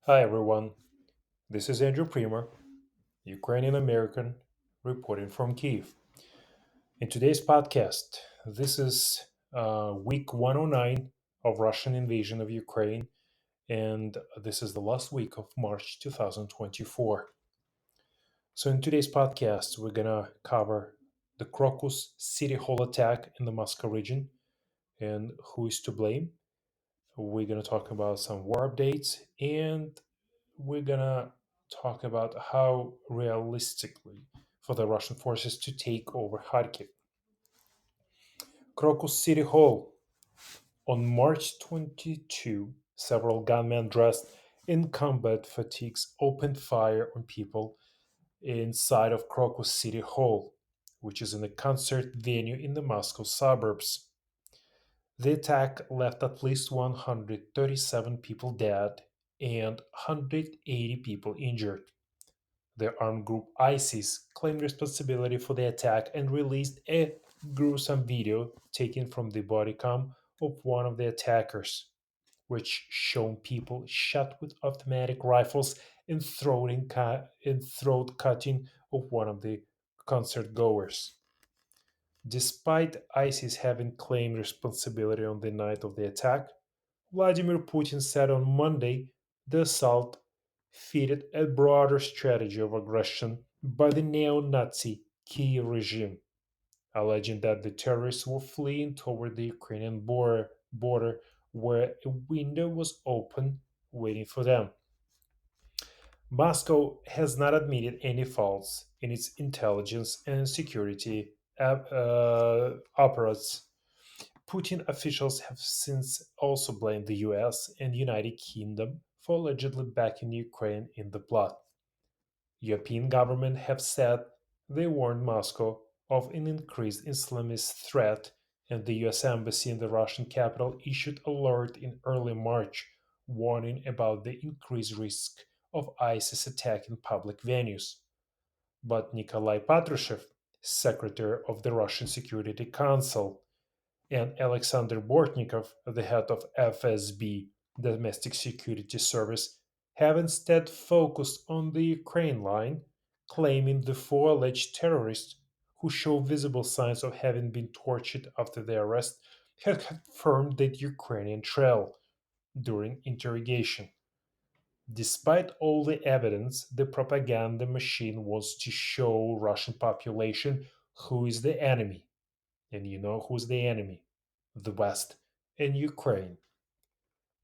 Hi everyone, this is Andrew Primer, Ukrainian American, reporting from Kiev. In today's podcast, this is week 109 of Russian invasion of Ukraine, and this is the last week of March 2024. So, in today's podcast, we're gonna cover the Crocus City Hall attack in the Moscow region and who is to blame. We're gonna talk about some war updates and we're gonna talk about how realistically for the Russian forces to take over Kharkiv. Crocus City Hall. On March 22, several gunmen dressed in combat fatigues opened fire on people inside of Crocus City Hall, which is in a concert venue in the Moscow suburbs. The attack left at least 137 people dead and 180 people injured. The armed group ISIS claimed responsibility for the attack and released a gruesome video taken from the body cam of one of the attackers, which showed people shot with automatic rifles and throat cutting of one of the concert goers. Despite ISIS having claimed responsibility on the night of the attack, Vladimir Putin said on Monday the assault fitted a broader strategy of aggression by the neo Nazi Kiev regime, alleging that the terrorists were fleeing toward the Ukrainian border where a window was open waiting for them. Moscow has not admitted any faults in its intelligence and security apparatus. Putin officials have since also blamed the US and United Kingdom for allegedly backing Ukraine in the plot. European governments have said they warned Moscow of an increased Islamist threat, and the US embassy in the Russian capital issued alert in early March warning about the increased risk of ISIS attacking public venues. But Nikolai Patrushev, secretary of the Russian Security Council, and Alexander Bortnikov, the head of FSB, Domestic Security Service, have instead focused on the Ukraine line, claiming the four alleged terrorists who show visible signs of having been tortured after their arrest had confirmed the Ukrainian trail during interrogation. Despite all the evidence, the propaganda machine wants to show Russian population who is the enemy. And you know who's the enemy? The West and Ukraine.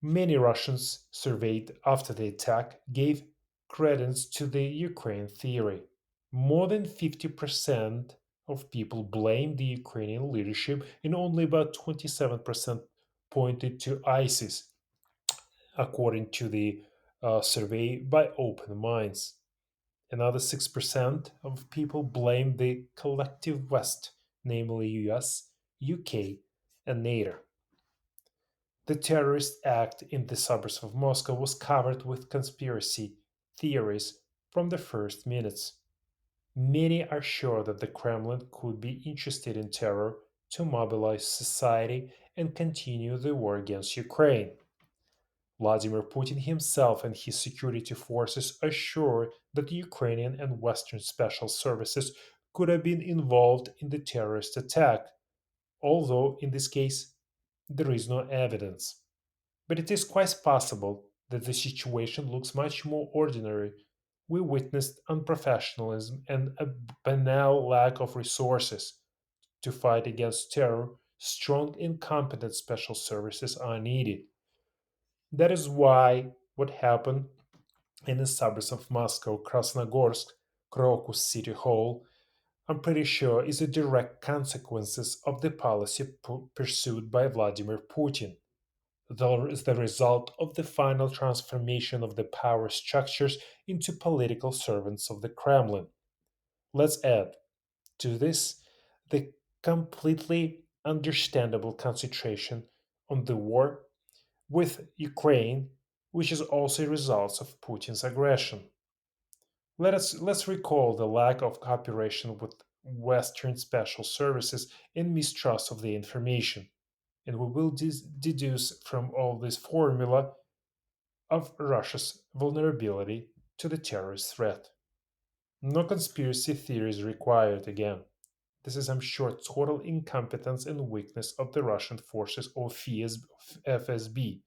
Many Russians surveyed after the attack gave credence to the Ukraine theory. More than 50% of people blamed the Ukrainian leadership, and only about 27% pointed to ISIS, according to the survey by Open Minds. Another 6% of people blamed the collective West, namely US, UK, and NATO. The terrorist act in the suburbs of Moscow was covered with conspiracy theories from the first minutes. Many are sure that the Kremlin could be interested in terror to mobilize society and continue the war against Ukraine. Vladimir Putin himself and his security forces assure that Ukrainian and Western special services could have been involved in the terrorist attack, although in this case there is no evidence. But it is quite possible that the situation looks much more ordinary. We witnessed unprofessionalism and a banal lack of resources. To fight against terror, strong and competent special services are needed. That is why what happened in the suburbs of Moscow, Krasnogorsk, Krokus City Hall, I'm pretty sure is a direct consequences of the policy pursued by Vladimir Putin. The result of the final transformation of the power structures into political servants of the Kremlin. Let's add to this the completely understandable concentration on the war with Ukraine, which is also a result of Putin's aggression. Let's recall the lack of cooperation with Western special services and mistrust of the information. And we will deduce from all this formula of Russia's vulnerability to the terrorist threat. No conspiracy theories required again. This is, I'm sure, total incompetence and weakness of the Russian forces or FSB,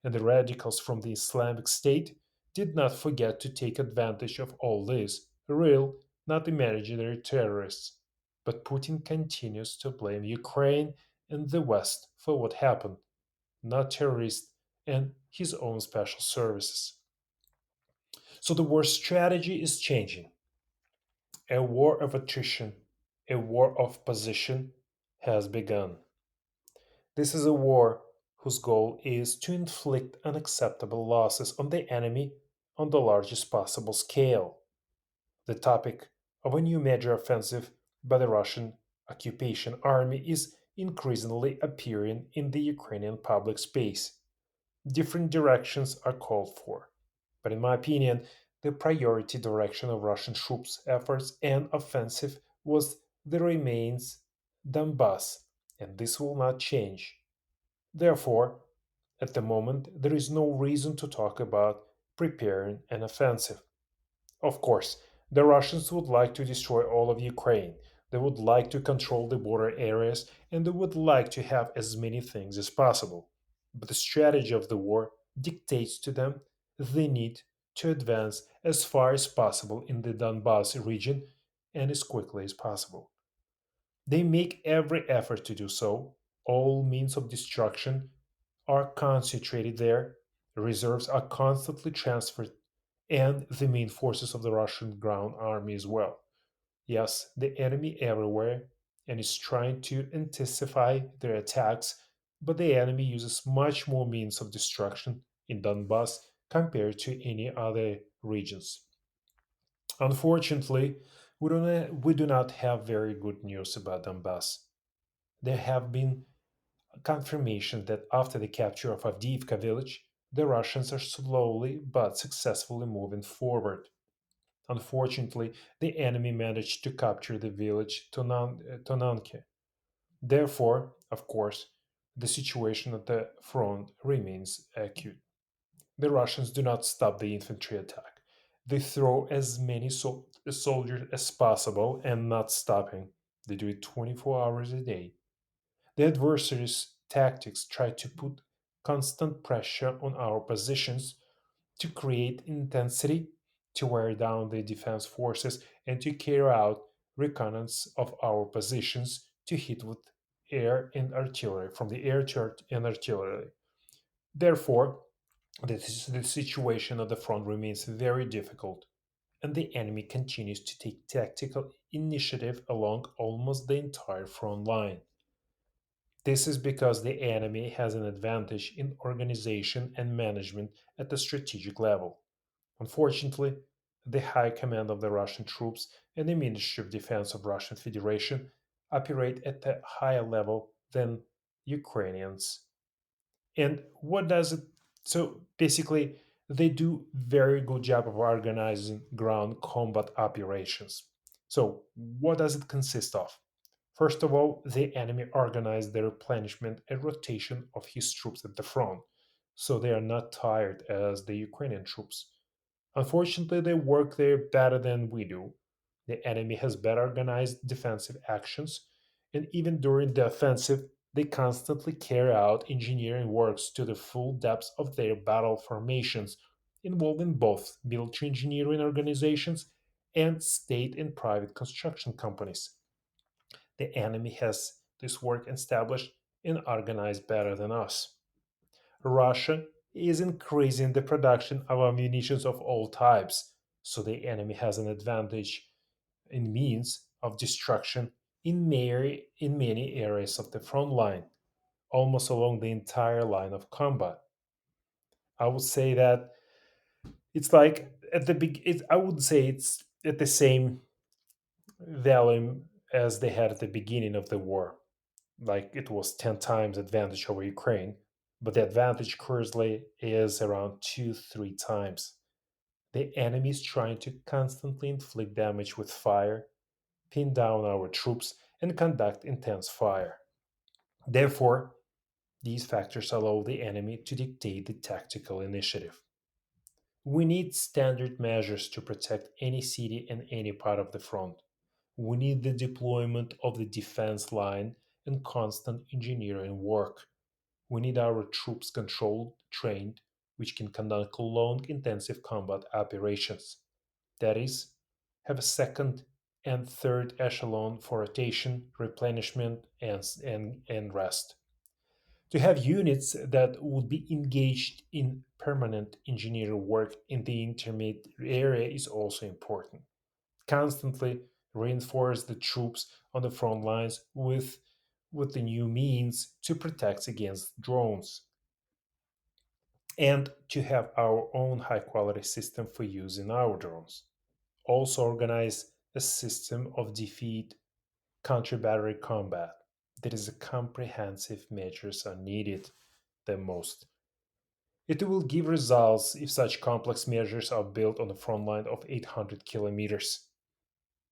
and the radicals from the Islamic State did not forget to take advantage of all this, real, not imaginary terrorists. But Putin continues to blame Ukraine and the West for what happened, not terrorists and his own special services. So the war strategy is changing. A war of attrition, a war of position has begun. This is a war whose goal is to inflict unacceptable losses on the enemy on the largest possible scale. The topic of a new major offensive by the Russian occupation army is increasingly appearing in the Ukrainian public space. Different directions are called for. But in my opinion, the priority direction of Russian troops' efforts and offensive was the remains Donbass, and this will not change. Therefore, at the moment, there is no reason to talk about preparing an offensive. Of course, the Russians would like to destroy all of Ukraine. They would like to control the border areas and they would like to have as many things as possible. But the strategy of the war dictates to them they need to advance as far as possible in the Donbass region and as quickly as possible. They make every effort to do so. All means of destruction are concentrated there, reserves are constantly transferred, and the main forces of the Russian ground army as well. Yes, the enemy everywhere and is trying to intensify their attacks, but the enemy uses much more means of destruction in Donbass compared to any other regions. Unfortunately, we do not have very good news about Donbass. There have been confirmation that after the capture of Avdiivka village, the Russians are slowly but successfully moving forward. Unfortunately, the enemy managed to capture the village Tonanke. Therefore, of course, the situation at the front remains acute. The Russians do not stop the infantry attack. They throw as many soldiers as possible and not stopping. They do it 24 hours a day. The adversary's tactics try to put constant pressure on our positions to create intensity, to wear down the defense forces, and to carry out reconnaissance of our positions to hit with air and artillery, from the air to and artillery. Therefore, the situation at the front remains very difficult, and the enemy continues to take tactical initiative along almost the entire front line. This is because the enemy has an advantage in organization and management at the strategic level. Unfortunately, the high command of the Russian troops and the Ministry of Defense of Russian Federation operate at a higher level than Ukrainians. And what does it so basically they do very good job of organizing ground combat operations. So what does it consist of? First of all, the enemy organized the replenishment and rotation of his troops at the front, so they are not tired as the Ukrainian troops. Unfortunately, they work there better than we do. The enemy has better organized defensive actions, and even during the offensive, they constantly carry out engineering works to the full depth of their battle formations, involving both military engineering organizations and state and private construction companies. The enemy has this work established and organized better than us. Russia is increasing the production of ammunition of all types, so the enemy has an advantage in means of destruction in many areas of the front line, almost along the entire line of combat. I would say that it's like at the big. I would say it's at the same value as they had at the beginning of the war. Like it was 10 times advantage over Ukraine, but the advantage currently is around 2 3 times. The enemy is trying to constantly inflict damage with fire, pin down our troops, and conduct intense fire. Therefore, these factors allow the enemy to dictate the tactical initiative. We need standard measures to protect any city and any part of the front. We need the deployment of the defense line and constant engineering work. We need our troops controlled, trained, which can conduct long, intensive combat operations. That is, have a second and third echelon for rotation, replenishment, and rest. To have units that would be engaged in permanent engineering work in the intermediate area is also important. Constantly reinforce the troops on the front lines with the new means to protect against drones and to have our own high quality system for using our drones. Also organize a system of defeat counter battery combat. That is a comprehensive measures are needed the most. It will give results if such complex measures are built on a front line of 800 kilometers.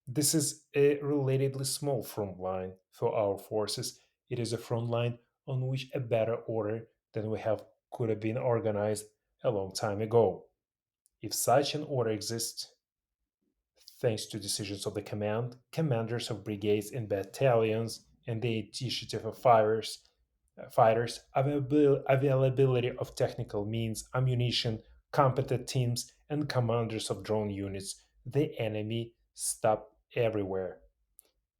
This is a relatively small front line for our forces. It is a front line on which a better order than we have could have been organized a long time ago. If such an order exists, thanks to decisions of the commanders of brigades and battalions, and the initiative of fighters, availability of technical means, ammunition, competent teams, and commanders of drone units, the enemy stopped everywhere,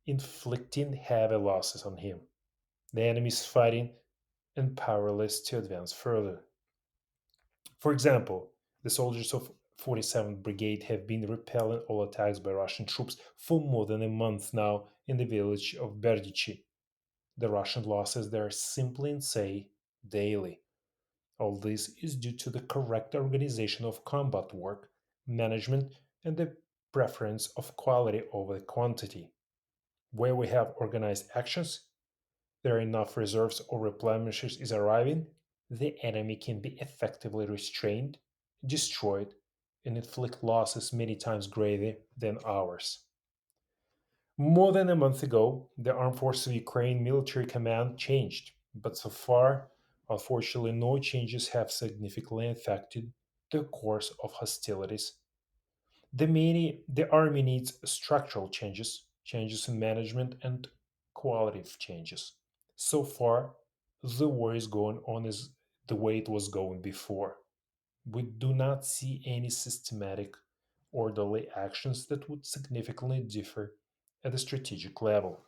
inflicting heavy losses on him. The enemy is fighting and powerless to advance further. For example, the soldiers of 47th Brigade have been repelling all attacks by Russian troops for more than a month now in the village of Berdichi. The Russian losses there are simply insane daily. All this is due to the correct organization of combat work, management, and the preference of quality over quantity. Where we have organized actions, there are enough reserves or replenishers is arriving, the enemy can be effectively restrained, destroyed, and inflict losses many times greater than ours. More than a month ago, the Armed Forces of Ukraine military command changed, but so far, unfortunately, no changes have significantly affected the course of hostilities. The army needs structural changes, changes in management, and qualitative changes. So far, the war is going on as the way it was going before. We do not see any systematic, orderly actions that would significantly differ at the strategic level.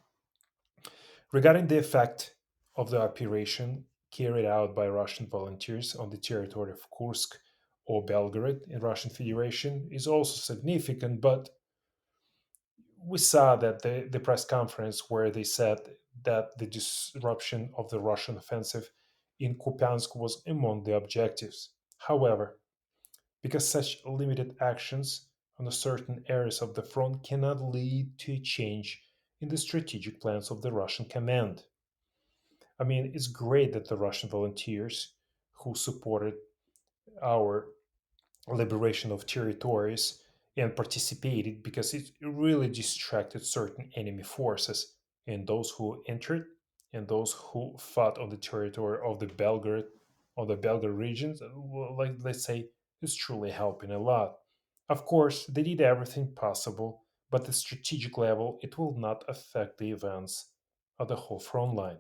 Regarding the effect of the operation carried out by Russian volunteers on the territory of Kursk or Belgorod in Russian Federation is also significant, but we saw that the press conference where they said that the disruption of the Russian offensive in Kupiansk was among the objectives. However, because such limited actions on a certain areas of the front cannot lead to a change in the strategic plans of the Russian command. I mean, it's great that the Russian volunteers who supported our liberation of territories and participated because it really distracted certain enemy forces and those who entered and those who fought on the territory of the Belgrade regions, well, like let's say, is truly helping a lot. Of course, they did everything possible, but at the strategic level, it will not affect the events of the whole front line.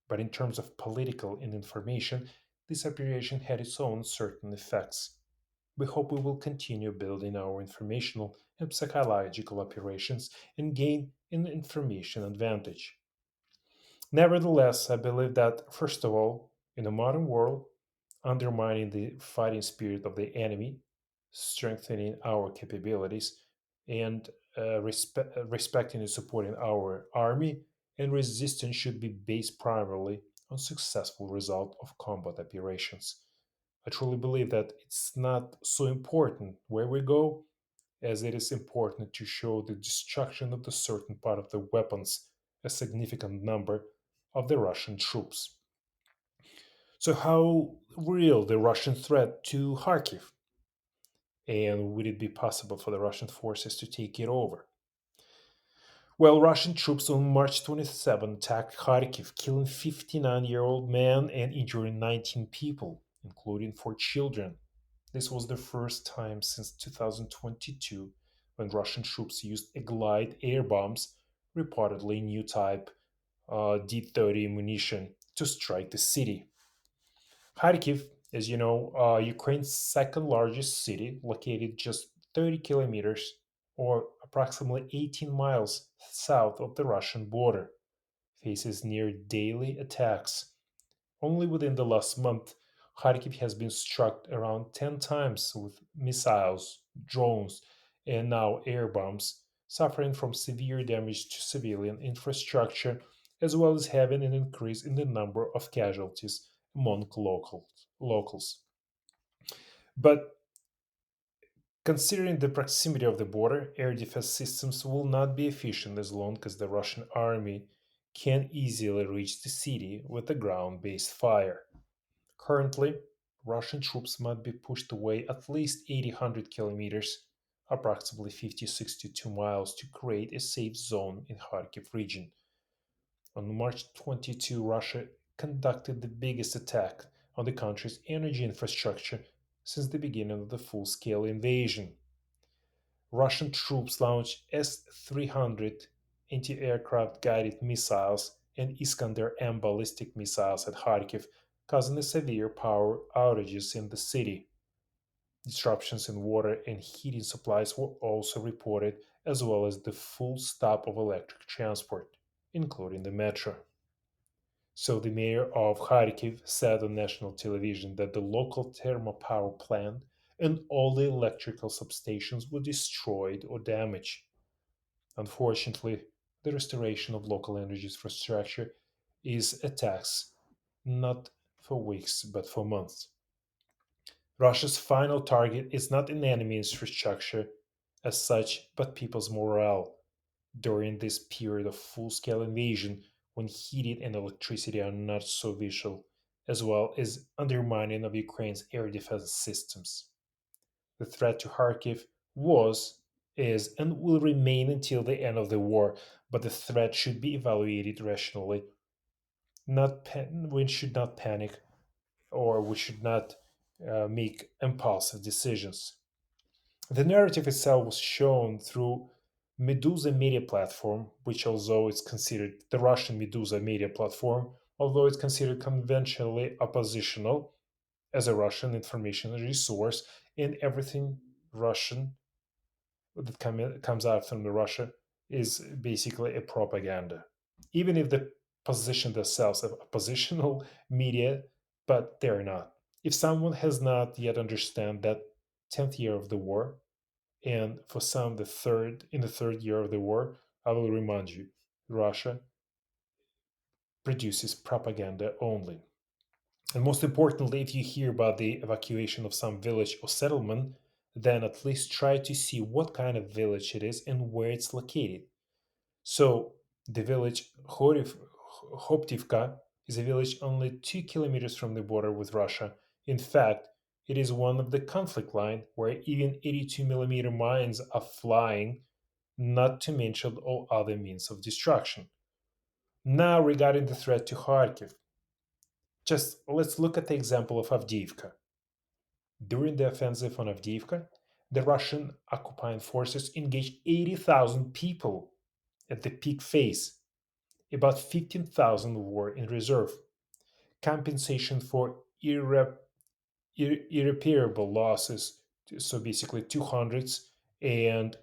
But in terms of political and information, this operation had its own certain effects. We hope we will continue building our informational and psychological operations and gain an information advantage. Nevertheless, I believe that, first of all, in a modern world, undermining the fighting spirit of the enemy, strengthening our capabilities, and respecting and supporting our army and resistance should be based primarily on successful result of combat operations. I truly believe that it's not so important where we go as it is important to show the destruction of the certain part of the weapons, a significant number of the Russian troops. So, how real the Russian threat to Kharkiv? And would it be possible for the Russian forces to take it over? Well, Russian troops on March 27 attacked Kharkiv, killing 59-year-old man and injuring 19 people, including 4 children. This was the first time since 2022 when Russian troops used glide air bombs, reportedly new type D-30 ammunition, to strike the city. Kharkiv, as you know, Ukraine's second largest city, located just 30 kilometers or approximately 18 miles south of the Russian border, faces near daily attacks. Only within the last month, Kharkiv has been struck around 10 times with missiles, drones, and now air bombs, suffering from severe damage to civilian infrastructure, as well as having an increase in the number of casualties among locals. But considering the proximity of the border, air defense systems will not be efficient as long as the Russian army can easily reach the city with a ground based fire. Currently, Russian troops might be pushed away at least 800 kilometers, approximately 50-62 miles, to create a safe zone in Kharkiv region. On March 22, Russia conducted the biggest attack on the country's energy infrastructure since the beginning of the full-scale invasion. Russian troops launched S-300 anti-aircraft guided missiles and Iskander-M ballistic missiles at Kharkiv, causing severe power outages in the city. Disruptions in water and heating supplies were also reported, as well as the full stop of electric transport, including the metro. So the mayor of Kharkiv said on national television that the local thermal power plant and all the electrical substations were destroyed or damaged. Unfortunately, the restoration of local energy infrastructure is a task not for weeks but for months. Russia's final target is not an enemy infrastructure as such, but people's morale during this period of full scale invasion when heating and electricity are not so visual, as well as undermining of Ukraine's air defense systems. The threat to Kharkiv was, is, and will remain until the end of the war, but the threat should be evaluated rationally. We should not panic or we should not make impulsive decisions. The narrative itself was shown through Medusa media platform, which although it's considered the Russian Medusa media platform, although it's considered conventionally oppositional as a Russian information resource, and everything Russian that comes out from the Russia is basically a propaganda. Even if they position themselves as oppositional media, but they're not. If someone has not yet understand that 10th year of the war, and for some the third year of the war, I will remind you, Russia produces propaganda only. And most importantly, if you hear about the evacuation of some village or settlement, then at least try to see what kind of village it is and where it's located. So the village Hoptivka is a village only 2 kilometers from the border with Russia. In fact, it is one of the conflict line where even 82 millimeter mines are flying, not to mention all other means of destruction. Now, regarding the threat to Kharkiv, just let's look at the example of Avdiivka. During the offensive on Avdiivka, the Russian occupying forces engaged 80,000 people at the peak phase. About 15,000 were in reserve. Compensation for irreparable losses, so basically 200s, and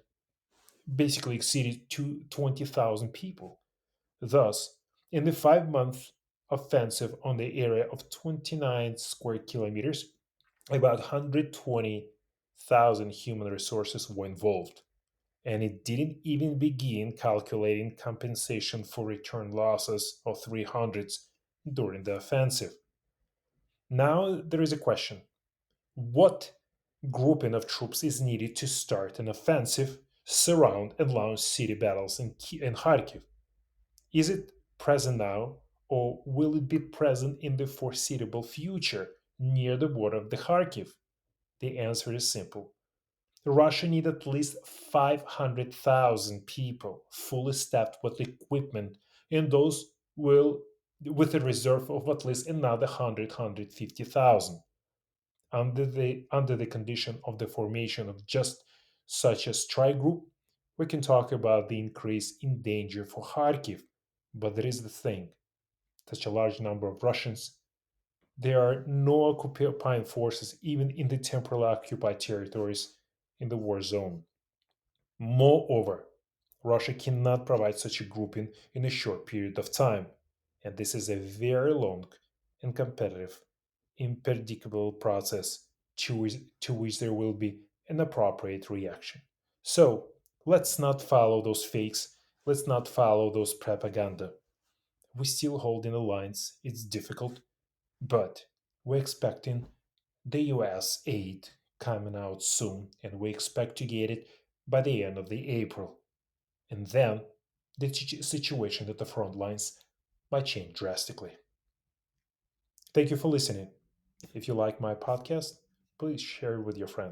basically exceeded 20,000 people. Thus, in the 5 month offensive on the area of 29 square kilometers, about 120,000 human resources were involved. And it didn't even begin calculating compensation for return losses of 300s during the offensive. Now there is a question: what grouping of troops is needed to start an offensive, surround, and launch city battles in Kharkiv? Is it present now, or will it be present in the foreseeable future near the border of the Kharkiv? The answer is simple. Russia needs at least 500,000 people fully staffed with equipment, and those will with a reserve of at least another 100,000, under the condition of the formation of just such a strike group, we can talk about the increase in danger for Kharkiv. But there is the thing: such a large number of Russians, there are no occupying forces even in the temporarily occupied territories in the war zone. Moreover, Russia cannot provide such a grouping in a short period of time, and this is a very long and competitive, unpredictable process to which there will be an appropriate reaction. So let's not follow those fakes, let's not follow those propaganda. We're still holding the lines, it's difficult, but we're expecting the US aid coming out soon, and we expect to get it by the end of the April. And then the situation at the front lines might change drastically. Thank you for listening. If you like my podcast, please share it with your friends.